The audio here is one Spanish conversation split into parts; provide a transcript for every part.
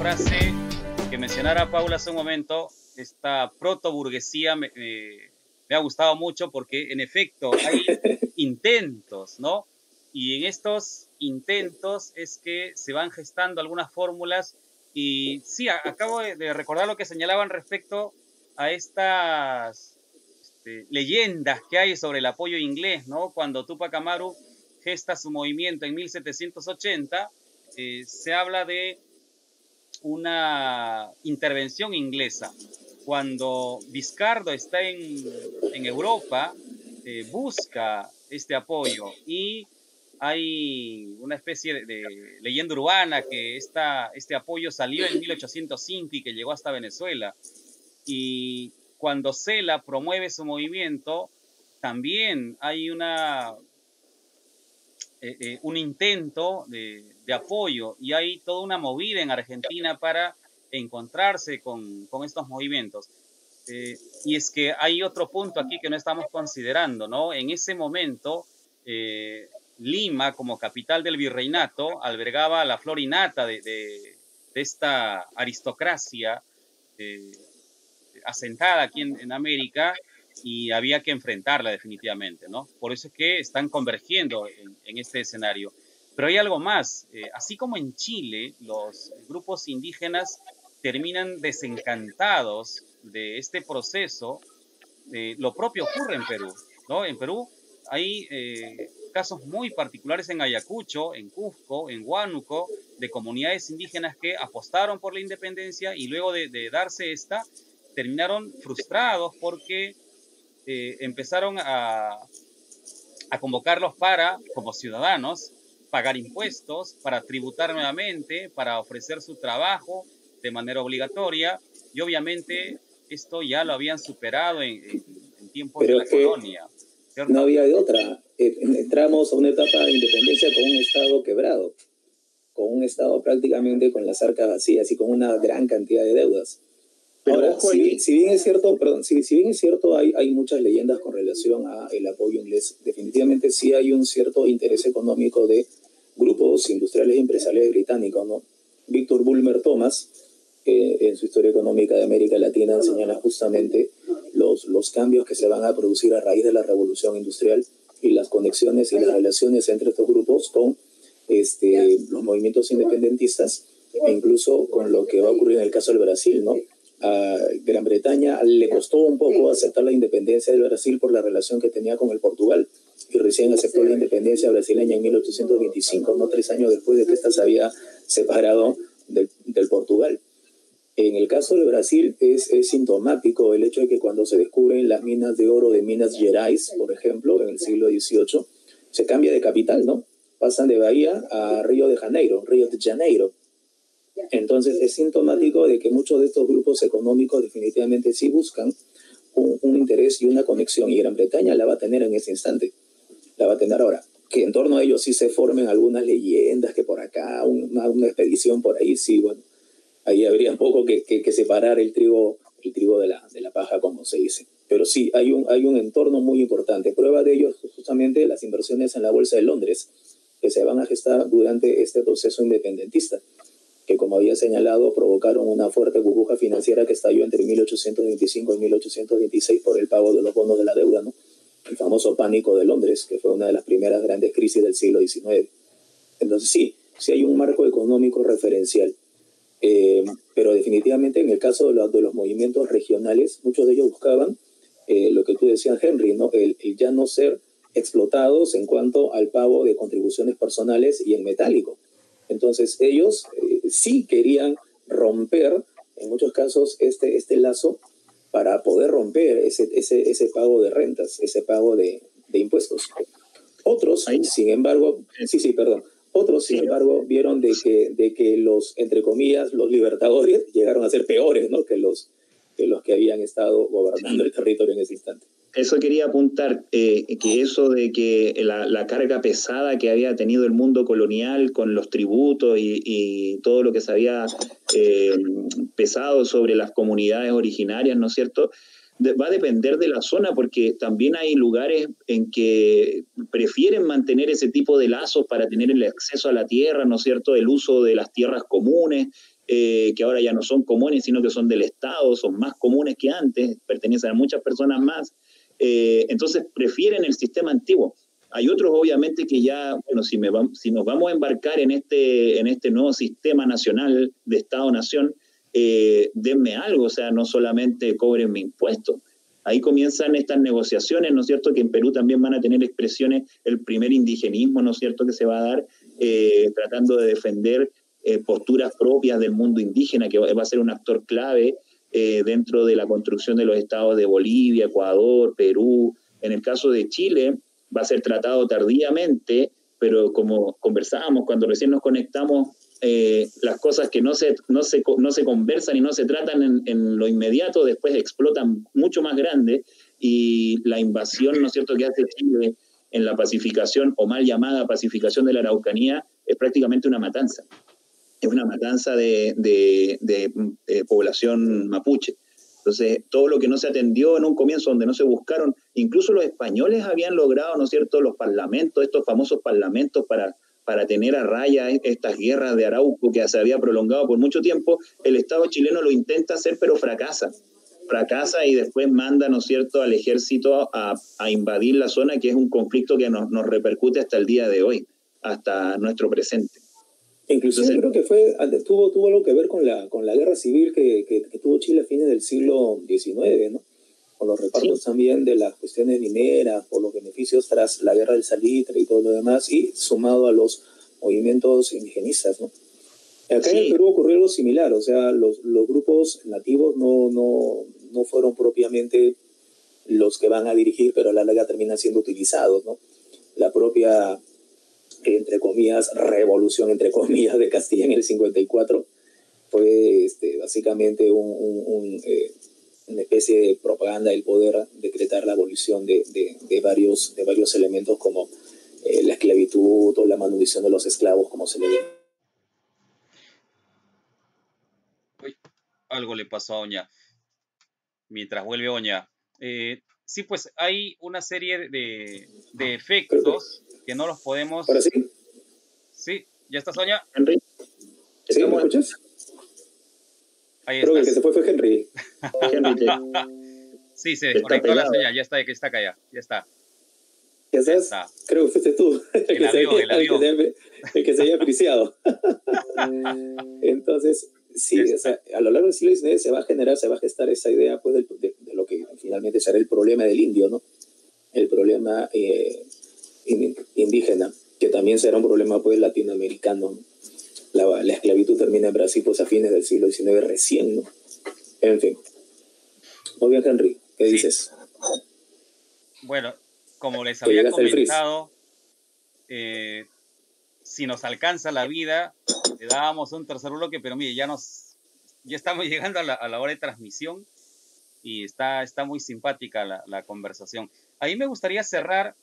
frase que mencionara Paula hace un momento, esta protoburguesía me ha gustado mucho porque en efecto hay intentos, ¿no? Y en estos intentos es que se van gestando algunas fórmulas y sí, acabo de recordar lo que señalaban respecto a estas leyendas que hay sobre el apoyo inglés, ¿no? Cuando Tupac Amaru gesta su movimiento en 1780, se habla de una intervención inglesa. Cuando Vizcardo está en Europa, busca este apoyo y hay una especie de leyenda urbana que este apoyo salió en 1805 y que llegó hasta Venezuela. Y cuando Cela promueve su movimiento, también hay un intento de apoyo y hay toda una movida en Argentina para encontrarse con estos movimientos. Y es que hay otro punto aquí que no estamos considerando, ¿no? En ese momento, Lima, como capital del virreinato, albergaba la flor innata de esta aristocracia asentada aquí en América, y había que enfrentarla definitivamente, ¿no? Por eso es que están convergiendo en este escenario. Pero hay algo más, así como en Chile los grupos indígenas terminan desencantados de este proceso, lo propio ocurre en Perú, ¿no? En Perú hay casos muy particulares en Ayacucho, en Cusco, en Huánuco, de comunidades indígenas que apostaron por la independencia y luego de darse esta, terminaron frustrados porque empezaron a convocarlos para, como ciudadanos, pagar impuestos, para tributar nuevamente, para ofrecer su trabajo de manera obligatoria, y obviamente esto ya lo habían superado en tiempos de la colonia, ¿cierto? No había de otra. Entramos a una etapa de independencia con un Estado quebrado, con un Estado prácticamente con las arcas vacías y con una gran cantidad de deudas. Ahora, si bien es cierto, hay muchas leyendas con relación al apoyo inglés. Definitivamente sí hay un cierto interés económico de grupos industriales y empresariales británicos, ¿no? Víctor Bulmer Thomas, en su Historia Económica de América Latina, señala justamente los cambios que se van a producir a raíz de la Revolución Industrial y las conexiones y las relaciones entre estos grupos con los movimientos independentistas, e incluso con lo que va a ocurrir en el caso del Brasil, ¿no? A Gran Bretaña le costó un poco aceptar la independencia del Brasil por la relación que tenía con el Portugal, y recién aceptó la independencia brasileña en 1825, no 3 años después de que ésta se había separado del Portugal. En el caso de Brasil es sintomático el hecho de que cuando se descubren las minas de oro de Minas Gerais, por ejemplo, en el siglo XVIII, se cambia de capital, ¿no? Pasan de Bahía a Río de Janeiro. Entonces es sintomático de que muchos de estos grupos económicos definitivamente sí buscan un interés y una conexión, y Gran Bretaña la va a tener en ese instante, la va a tener ahora. Que en torno a ellos sí se formen algunas leyendas, que por acá, una expedición por ahí, sí, bueno, ahí habría un poco que separar el trigo de la paja, como se dice. Pero sí, hay un entorno muy importante. Prueba de ello es justamente las inversiones en la Bolsa de Londres, que se van a gestar durante este proceso independentista, que, como había señalado, provocaron una fuerte burbuja financiera que estalló entre 1825 y 1826 por el pago de los bonos de la deuda, ¿no? El famoso pánico de Londres, que fue una de las primeras grandes crisis del siglo XIX. Entonces sí hay un marco económico referencial. Pero definitivamente en el caso de los movimientos regionales, muchos de ellos buscaban lo que tú decías, Henry, ¿no? El ya no ser explotados en cuanto al pago de contribuciones personales y en metálico. Entonces ellos sí querían romper, en muchos casos, este lazo para poder romper ese pago de rentas, ese pago de impuestos. Otros, sin embargo, otros, sin embargo, vieron de que los, entre comillas, los libertadores llegaron a ser peores, ¿no? que los que habían estado gobernando el territorio en ese instante. Eso quería apuntar, que eso de que la carga pesada que había tenido el mundo colonial con los tributos y todo lo que se había pesado sobre las comunidades originarias, ¿no es cierto?, va a depender de la zona, porque también hay lugares en que prefieren mantener ese tipo de lazos para tener el acceso a la tierra, ¿no es cierto?, el uso de las tierras comunes, que ahora ya no son comunes, sino que son del Estado, son más comunes que antes, pertenecen a muchas personas más, entonces prefieren el sistema antiguo. Hay otros, obviamente, que ya, bueno, si nos vamos a embarcar en este nuevo sistema nacional de Estado-Nación, denme algo, o sea, no solamente cobrenme impuestos. Ahí comienzan estas negociaciones, ¿no es cierto?, que en Perú también van a tener expresiones, el primer indigenismo, ¿no es cierto?, que se va a dar, tratando de defender posturas propias del mundo indígena, que va a ser un actor clave dentro de la construcción de los estados de Bolivia, Ecuador, Perú. En el caso de Chile, va a ser tratado tardíamente, pero como conversábamos cuando recién nos conectamos, las cosas que no se conversan y no se tratan en lo inmediato, después explotan mucho más grande, y la invasión, ¿no es cierto?, que hace Chile en la pacificación, o mal llamada pacificación de la Araucanía, es prácticamente una matanza. Es una matanza de población mapuche. Entonces, todo lo que no se atendió en un comienzo, donde no se buscaron, incluso los españoles habían logrado, ¿no es cierto?, los parlamentos, estos famosos parlamentos para tener a raya estas guerras de Arauco que se había prolongado por mucho tiempo. El Estado chileno lo intenta hacer, pero fracasa y después manda, ¿no es cierto?, al ejército a invadir la zona, que es un conflicto que nos repercute hasta el día de hoy, hasta nuestro presente. Inclusive creo que tuvo algo que ver con la guerra civil que tuvo Chile a fines del siglo XIX, ¿no? Con los repartos también de las cuestiones mineras, por los beneficios tras la guerra del salitre y todo lo demás, y sumado a los movimientos indigenistas, ¿no? Acá en el Perú ocurrió algo similar, o sea, los grupos nativos no fueron propiamente los que van a dirigir, pero a la larga terminan siendo utilizados, ¿no? La propia, entre comillas, revolución, entre comillas, de Castilla en el 54 fue básicamente una especie de propaganda del poder decretar la abolición de varios elementos como la esclavitud o la manutención de los esclavos, como se le llama. Algo le pasó a Oña. Mientras vuelve Oña. Sí, pues hay una serie de efectos que no los podemos... ¿Ahora sí? Sí, ¿ya estás, Oña? Henry. ¿Sí? ¿Me escuchas? Ahí Creo estás. que el que se fue Henry. Sí, se desconectó la señal, ya está, que está acá ya está. ¿Ya estás? Creo que fuiste tú. El avión. El que se había apreciado. Entonces, sí, o sea, a lo largo del siglo XIX se va a gestar esa idea, pues, de lo que finalmente será el problema del indio, ¿no? El problema indígena, que también será un problema, pues, latinoamericano, ¿no? La esclavitud termina en Brasil, pues, a fines del siglo XIX recién, ¿no? En fin. Muy bien, Henry, ¿qué dices? Bueno, como les había comentado, si nos alcanza la vida, le dábamos un tercer bloque, pero mire, ya estamos llegando a la hora de transmisión y está muy simpática la conversación. A mí me gustaría cerrar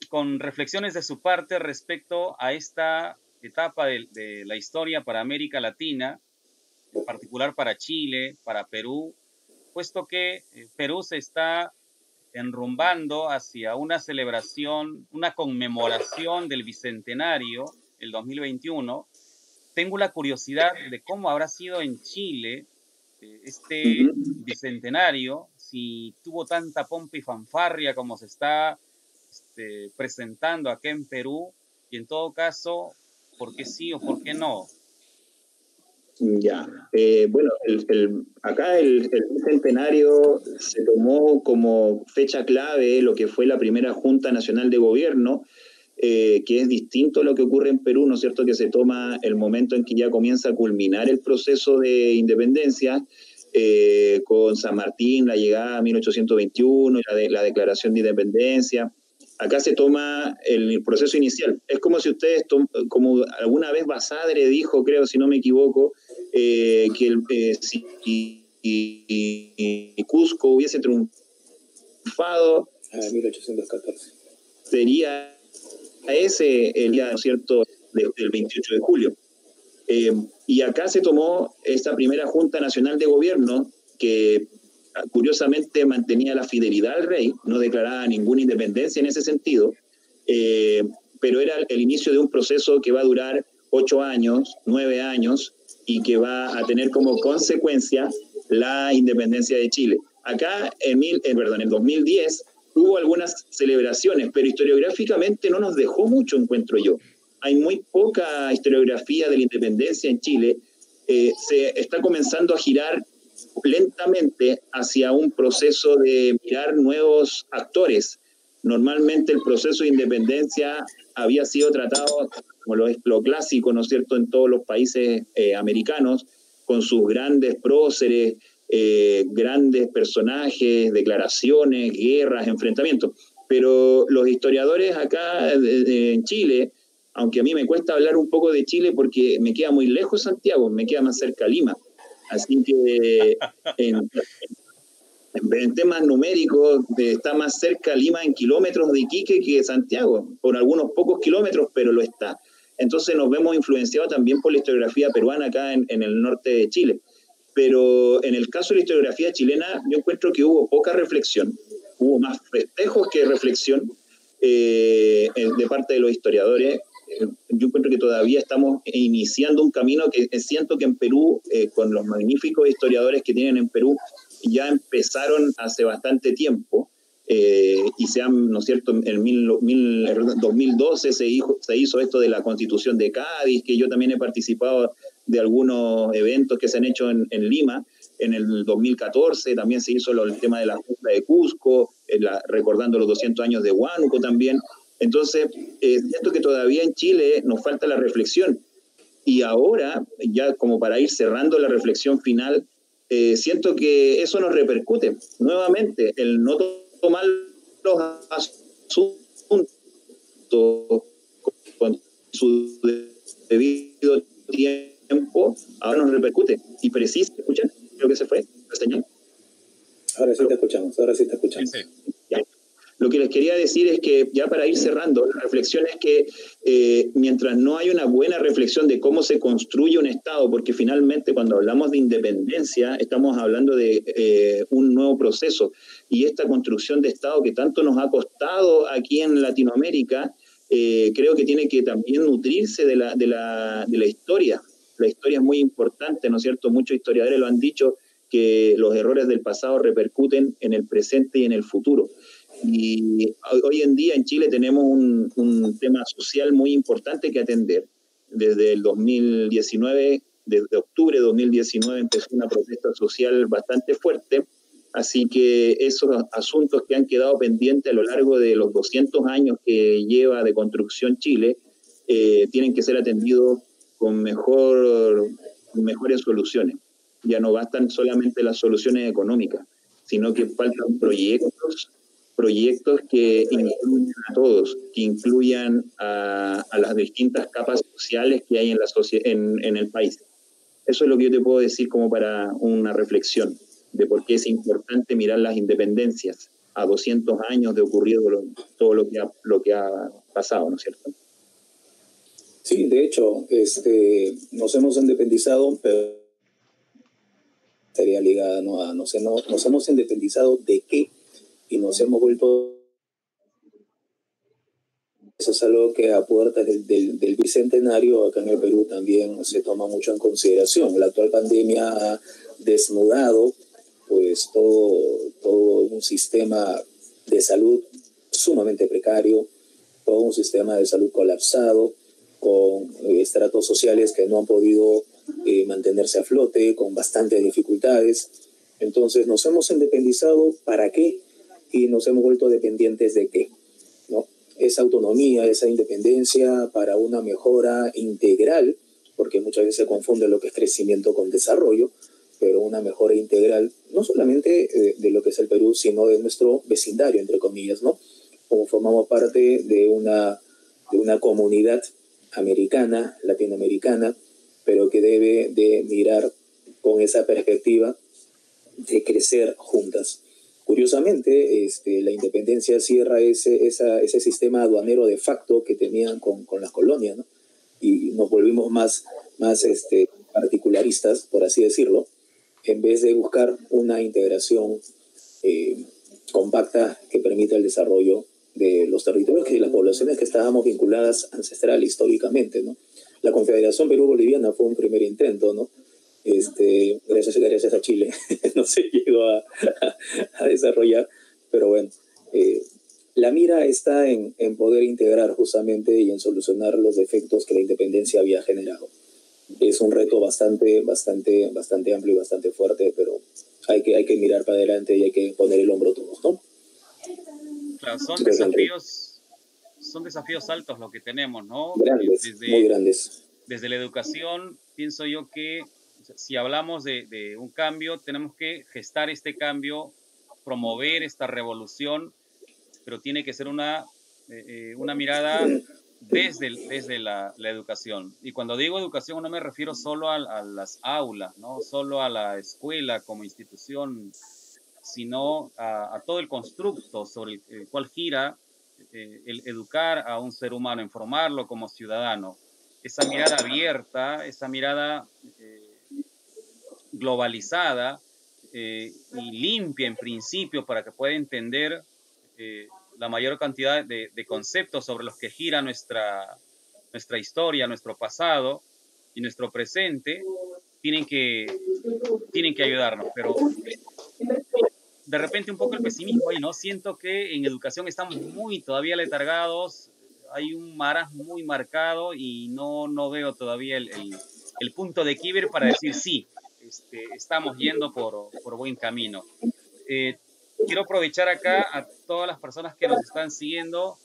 con reflexiones de su parte respecto a esta etapa de la historia para América Latina, en particular para Chile, para Perú, puesto que Perú se está enrumbando hacia una celebración, una conmemoración del Bicentenario, el 2021. Tengo la curiosidad de cómo habrá sido en Chile este Bicentenario, si tuvo tanta pompa y fanfarria como se está presentando acá en Perú, y en todo caso, ¿por qué sí o por qué no? Ya, bueno, acá el Bicentenario se tomó como fecha clave lo que fue la primera Junta Nacional de Gobierno, que es distinto a lo que ocurre en Perú, ¿no es cierto?, que se toma el momento en que ya comienza a culminar el proceso de independencia, con San Martín, la llegada a 1821, la declaración de independencia. Acá se toma el proceso inicial. Es como si ustedes, como alguna vez Basadre dijo, creo, si no me equivoco, que si Cusco hubiese triunfado, 1814, sería ese el día, ¿no es cierto?, del 28 de julio. Y acá se tomó esta primera Junta Nacional de Gobierno que curiosamente mantenía la fidelidad al rey, no declaraba ninguna independencia en ese sentido, pero era el inicio de un proceso que va a durar 8 años, 9 años, y que va a tener como consecuencia la independencia de Chile. Acá, en 2010, hubo algunas celebraciones, pero historiográficamente no nos dejó mucho, encuentro yo. Hay muy poca historiografía de la independencia en Chile. Se está comenzando a girar lentamente hacia un proceso de mirar nuevos actores. Normalmente el proceso de independencia había sido tratado como lo clásico, ¿no es cierto?, en todos los países americanos, con sus grandes próceres, grandes personajes, declaraciones, guerras, enfrentamientos. Pero los historiadores acá en Chile, aunque a mí me cuesta hablar un poco de Chile porque me queda muy lejos Santiago, me queda más cerca Lima. Así que en temas numéricos está más cerca Lima en kilómetros de Iquique que Santiago, por algunos pocos kilómetros, pero lo está. Entonces nos vemos influenciados también por la historiografía peruana acá en el norte de Chile. Pero en el caso de la historiografía chilena, yo encuentro que hubo poca reflexión, hubo más festejos que reflexión de parte de los historiadores. Yo encuentro que todavía estamos iniciando un camino que siento que en Perú, con los magníficos historiadores que tienen en Perú, ya empezaron hace bastante tiempo, y ¿no es cierto?, en 2012 se hizo esto de la Constitución de Cádiz, que yo también he participado de algunos eventos que se han hecho en Lima. En el 2014 también se hizo el tema de la Junta de Cusco, recordando los 200 años de Huánuco también. Entonces, siento que todavía en Chile nos falta la reflexión. Y ahora, ya como para ir cerrando la reflexión final, siento que eso nos repercute. Nuevamente, el no tomar los asuntos con su debido tiempo, ahora nos repercute. Y preciso, ¿escuchan? Creo que se fue la señal. Ahora sí te escuchamos, ahora sí te escuchamos. Sí. Lo que les quería decir es que, ya para ir cerrando, la reflexión es que mientras no hay una buena reflexión de cómo se construye un Estado, porque finalmente cuando hablamos de independencia estamos hablando de un nuevo proceso, y esta construcción de Estado que tanto nos ha costado aquí en Latinoamérica, creo que tiene que también nutrirse de la historia. La historia es muy importante, ¿no es cierto? Muchos historiadores lo han dicho, que los errores del pasado repercuten en el presente y en el futuro. Y hoy en día en Chile tenemos un tema social muy importante que atender. Desde el 2019, desde octubre de 2019 empezó una protesta social bastante fuerte, así que esos asuntos que han quedado pendientes a lo largo de los 200 años que lleva de construcción Chile, tienen que ser atendidos con mejores soluciones. Ya no bastan solamente las soluciones económicas, sino que faltan proyectos que incluyan a todos, que incluyan a las distintas capas sociales que hay en el país. Eso es lo que yo te puedo decir como para una reflexión de por qué es importante mirar las independencias a 200 años de ocurrido todo lo que ha pasado, ¿no es cierto? Sí, de hecho, nos hemos independizado, pero estaría ligada, ¿no?, a nos hemos independizado de qué, y nos hemos vuelto. Eso es algo que a puertas del bicentenario acá en el Perú también se toma mucho en consideración. La actual pandemia ha desnudado pues todo un sistema de salud sumamente precario, todo un sistema de salud colapsado, con estratos sociales que no han podido mantenerse a flote, con bastantes dificultades. Entonces nos hemos independizado, ¿para qué? Y nos hemos vuelto dependientes de qué, ¿no? Esa autonomía, esa independencia para una mejora integral, porque muchas veces se confunde lo que es crecimiento con desarrollo, pero una mejora integral, no solamente de lo que es el Perú, sino de nuestro vecindario, entre comillas, ¿no? Como formamos parte de una comunidad americana, latinoamericana, pero que debe de mirar con esa perspectiva de crecer juntas. Curiosamente, la independencia cierra ese sistema aduanero de facto que tenían con las colonias, ¿no? Y nos volvimos más particularistas, por así decirlo, en vez de buscar una integración compacta que permita el desarrollo de los territorios y las poblaciones que estábamos vinculadas ancestral históricamente, ¿no? la Confederación Perú-Boliviana fue un primer intento, ¿no? Gracias a Chile no se llegó a desarrollar, pero bueno, la mira está en poder integrar justamente y en solucionar los defectos que la independencia había generado. Es un reto bastante amplio y bastante fuerte, pero hay que mirar para adelante y hay que poner el hombro todos, ¿no? Claro, son desafíos altos lo que tenemos, ¿no? Grandes, muy grandes. Desde la educación, pienso yo que si hablamos de un cambio, tenemos que gestar este cambio, promover esta revolución, pero tiene que ser una mirada desde la educación. Y cuando digo educación no me refiero solo a las aulas, no solo a la escuela como institución, sino a todo el constructo sobre el cual gira el educar a un ser humano, en formarlo como ciudadano. Esa mirada abierta, esa mirada globalizada y limpia en principio para que pueda entender la mayor cantidad de conceptos sobre los que gira nuestra historia, nuestro pasado y nuestro presente, tienen que ayudarnos. Pero de repente un poco el pesimismo ahí, ¿no? Siento que en educación estamos muy todavía letargados, hay un marasmo muy marcado y no veo todavía el punto de quiebre para decir sí, estamos yendo por buen camino. Quiero aprovechar acá a todas las personas que nos están siguiendo.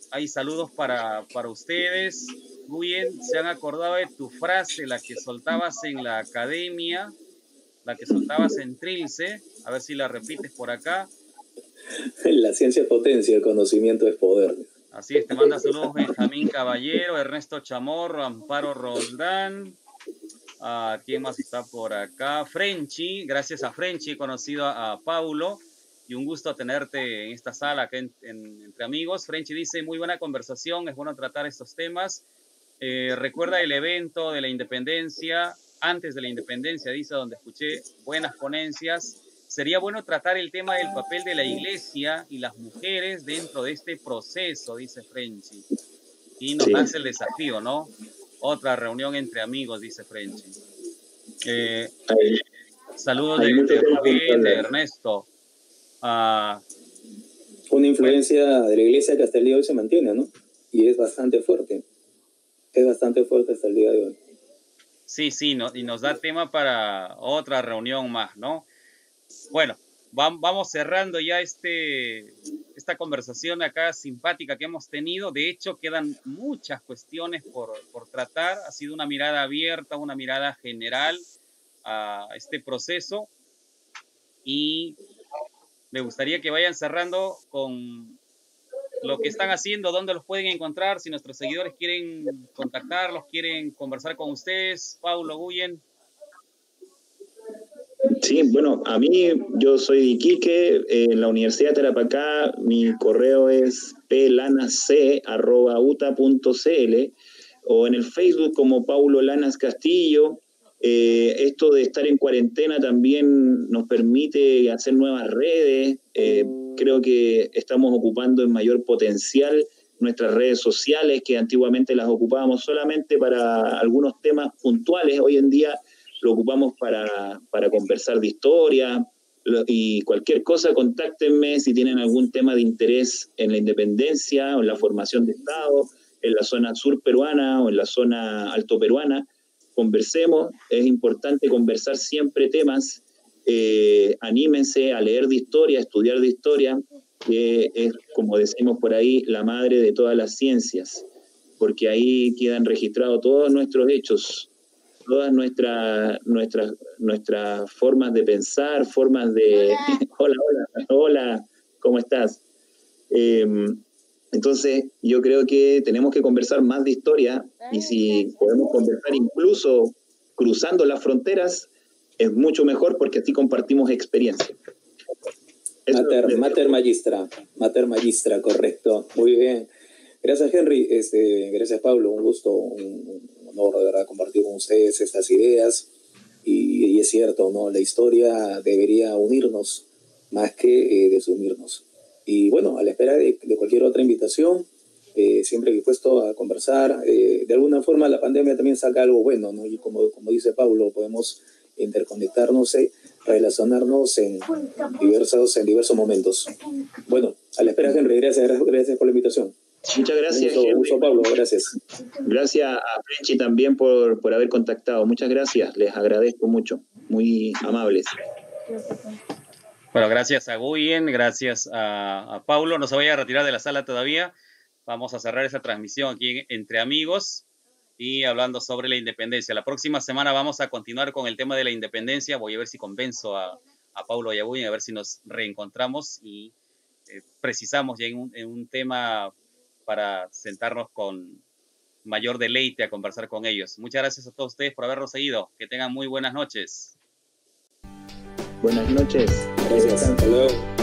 Hay saludos para ustedes. Guyen, se han acordado de tu frase, la que soltabas en la academia, la que soltabas en Trilce. A ver si la repites por acá. La ciencia es potencia, el conocimiento es poder. Así es, te manda saludos Benjamín Caballero, Ernesto Chamorro, Amparo Roldán. ¿Quién más está por acá? Frenchy, gracias a Frenchy he conocido a Paulo y un gusto tenerte en esta sala acá entre amigos. Frenchy dice, muy buena conversación, es bueno tratar estos temas. Recuerda el evento de la independencia, antes de la independencia, dice, donde escuché buenas ponencias. Sería bueno tratar el tema del papel de la iglesia y las mujeres dentro de este proceso, dice Frenchy. Y nos lanza el desafío, ¿no? Otra reunión entre amigos, dice Frenchy. Saludos de Rubén, de Ernesto. Una influencia de la iglesia que hasta el día de hoy se mantiene, ¿no? Y es bastante fuerte. Es bastante fuerte hasta el día de hoy. Sí, no, y nos da tema para otra reunión más, ¿no? Bueno, vamos cerrando ya esta conversación acá simpática que hemos tenido. De hecho, quedan muchas cuestiones por tratar. Ha sido una mirada abierta, una mirada general a este proceso. Y me gustaría que vayan cerrando con lo que están haciendo, dónde los pueden encontrar, si nuestros seguidores quieren contactarlos, quieren conversar con ustedes. Paulo, Guyen. Sí, bueno, a mí, yo soy de Iquique, en la Universidad de Tarapacá, mi correo es planac@uta.cl o en el Facebook como Paulo Lanas Castillo. Esto de estar en cuarentena también nos permite hacer nuevas redes. Creo que estamos ocupando en mayor potencial nuestras redes sociales, que antiguamente las ocupábamos solamente para algunos temas puntuales. Hoy en día lo ocupamos para conversar de historia y cualquier cosa, contáctenme si tienen algún tema de interés en la independencia o en la formación de Estado, en la zona sur peruana o en la zona alto peruana. Conversemos, es importante conversar siempre temas, anímense a leer de historia, a estudiar de historia, que es, como decimos por ahí, la madre de todas las ciencias, porque ahí quedan registrados todos nuestros hechos, todas nuestras formas de pensar, formas de... Hola, ¿cómo estás? Entonces, yo creo que tenemos que conversar más de historia y si podemos conversar incluso cruzando las fronteras, es mucho mejor porque así compartimos experiencia. Mater magistra, correcto. Muy bien. Gracias, Henry. Gracias, Pablo. Un gusto, un honor, de verdad, compartir con ustedes estas ideas. Y es cierto, ¿no? La historia debería unirnos más que desunirnos. Y bueno, a la espera de cualquier otra invitación, siempre dispuesto a conversar. De alguna forma la pandemia también saca algo bueno, ¿no? Y como dice Paulo, podemos interconectarnos, relacionarnos en diversos momentos. Bueno, a la espera, Henry, gracias por la invitación. Muchas gracias, Henry. Pablo, gracias. Gracias a Frenchy también por haber contactado. Muchas gracias, les agradezco mucho, muy amables. Bueno, gracias a Guyen, gracias a Paulo. No se vaya a retirar de la sala todavía. Vamos a cerrar esa transmisión aquí entre amigos y hablando sobre la independencia. La próxima semana vamos a continuar con el tema de la independencia. Voy a ver si convenzo a Paulo y a Guyen, a ver si nos reencontramos y precisamos ya en un tema para sentarnos con mayor deleite a conversar con ellos. Muchas gracias a todos ustedes por habernos seguido. Que tengan muy buenas noches. Buenas noches. Gracias. Hasta luego.